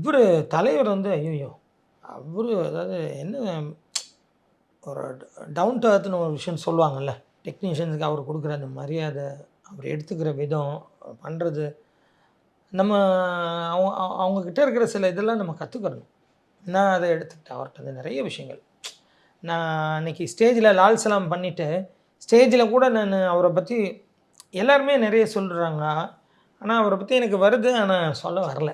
இவர் தலைவர் வந்து ஐயோ அவர் அதாவது என்ன ஒரு டவுன் டு அர்த்னு ஒரு விஷயம் சொல்லுவாங்கள்ல, டெக்னீஷியன்ஸுக்கு அவர் கொடுக்குற அந்த மரியாதை, அவர் எடுத்துக்கிற விதம், பண்ணுறது, நம்ம அவங்கக்கிட்ட இருக்கிற சில இதெல்லாம் நம்ம கற்றுக்கணும். நான் அதை எடுத்துக்கிட்டேன் அவர்கிட்ட வந்து நிறைய விஷயங்கள். நான் அன்றைக்கி ஸ்டேஜில் லால் சலாம் பண்ணிவிட்டு ஸ்டேஜில் கூட நான் அவரை பற்றி எல்லாருமே நிறைய சொல்கிறாங்க, ஆனால் அவரை பற்றி எனக்கு வருது, ஆனால் சொல்ல வரல.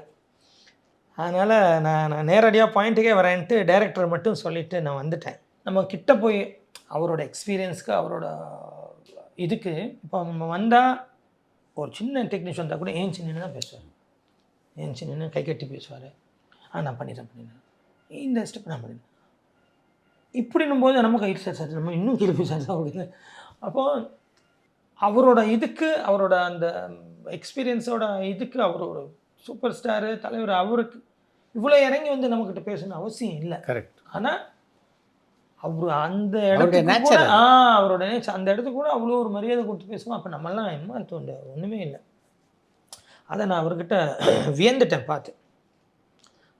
அதனால் நான் நேரடியாக பாயிண்ட்டுக்கே வரேன்ட்டு டைரக்டர் மட்டும் சொல்லிவிட்டு நான் வந்துட்டேன். நம்ம கிட்ட போய் அவரோட எக்ஸ்பீரியன்ஸ்க்கு அவரோட இதுக்கு இப்போ நம்ம வந்தால் ஒரு சின்ன டெக்னீஷியன் வந்தால் கூட ஏன் சின்ன தான் பேசுவார், ஏன் சின்ன கை கட்டி பேசுவார். நான் பண்ணிடுறேன் இந்த ஸ்டெப் நான் பண்ணிடுறேன் இப்படின்னும் போது நமக்கு கை சார் நம்ம இன்னும் கீழே போய் சார் அவருக்கு. அப்போது அவரோட இதுக்கு அவரோட அந்த எக்ஸ்பீரியன்ஸோட இதுக்கு அவர் ஒரு சூப்பர் ஸ்டாரு தலைவர், அவருக்கு இவ்வளோ இறங்கி வந்து நம்மக்கிட்ட பேசணும்னு அவசியம் இல்லை. கரெக்ட். ஆனால் அவர் அந்த இடத்துக்கு கூட அவரோட அந்த இடத்துக்கு கூட அவ்வளோ ஒரு மரியாதை கொடுத்து பேசுவோம். அப்போ நம்மளாம் என்ன தோண்ட ஒன்றுமே இல்லை. அதை நான் அவர்கிட்ட வியந்துட்டேன் பார்த்து.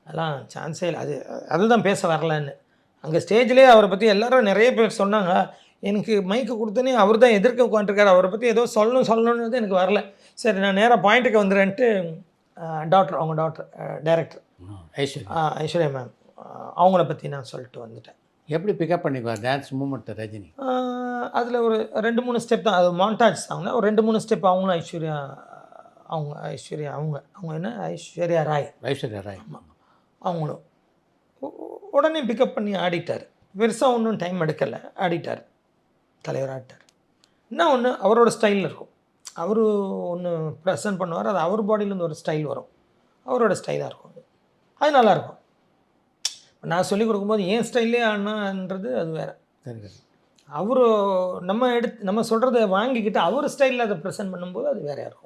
அதெல்லாம் சான்ஸே இல்லை. அதுதான் பேச வரலன்னு. அங்கே ஸ்டேஜ்லேயே அவரை பற்றி எல்லாரும் நிறைய பேர் சொன்னாங்க. எனக்கு மைக்கு கொடுத்தனே அவர் தான் எதிர்க்க உட்காந்துருக்காரு, அவரை பற்றி ஏதோ சொல்லணுன்றது எனக்கு வரல. சரி நான் நேராக பாயிண்ட்டுக்கு வந்துடுறேன்ட்டு டாக்டர், அவங்க டாக்டர் டைரக்டர் ஐஸ்வர்யா மேம், அவங்கள பற்றி நான் சொல்லிட்டு வந்துட்டேன். எப்படி பிக்கப் பண்ணிக்குவார் டான்ஸ் மூமெண்ட் ரஜினி? அதில் ஒரு 2-3 ஸ்டெப் தான், அது மாண்டாஜ் சாங்னா ஒரு 2-3 ஸ்டெப் அவங்களும் ஐஸ்வர்யா அவங்க என்ன ஐஸ்வர்யா ராய் ஆமாம், அவங்களும் உடனே பிக்கப் பண்ணி ஆடிட்டார். பெருசாக ஒன்றும் டைம் எடுக்கலை, ஆடிட்டார், தலைவர் ஆடிட்டார். என்ன ஒன்று அவரோட ஸ்டைலில் இருக்கும், அவர் ஒன்று ப்ரெசன்ட் பண்ணுவார், அது அவர் பாடியிலேருந்து ஒரு ஸ்டைல் வரும், அவரோட ஸ்டைலாக இருக்கும், அது நல்லாயிருக்கும். நான் சொல்லிக் கொடுக்கும்போது என் ஸ்டைல்லே ஆனான்றது அது வேறு. அவர் நம்ம சொல்கிறத வாங்கிக்கிட்டு அவர் ஸ்டைலில் அதை ப்ரெசென்ட் பண்ணும்போது அது வேறையாக இருக்கும்.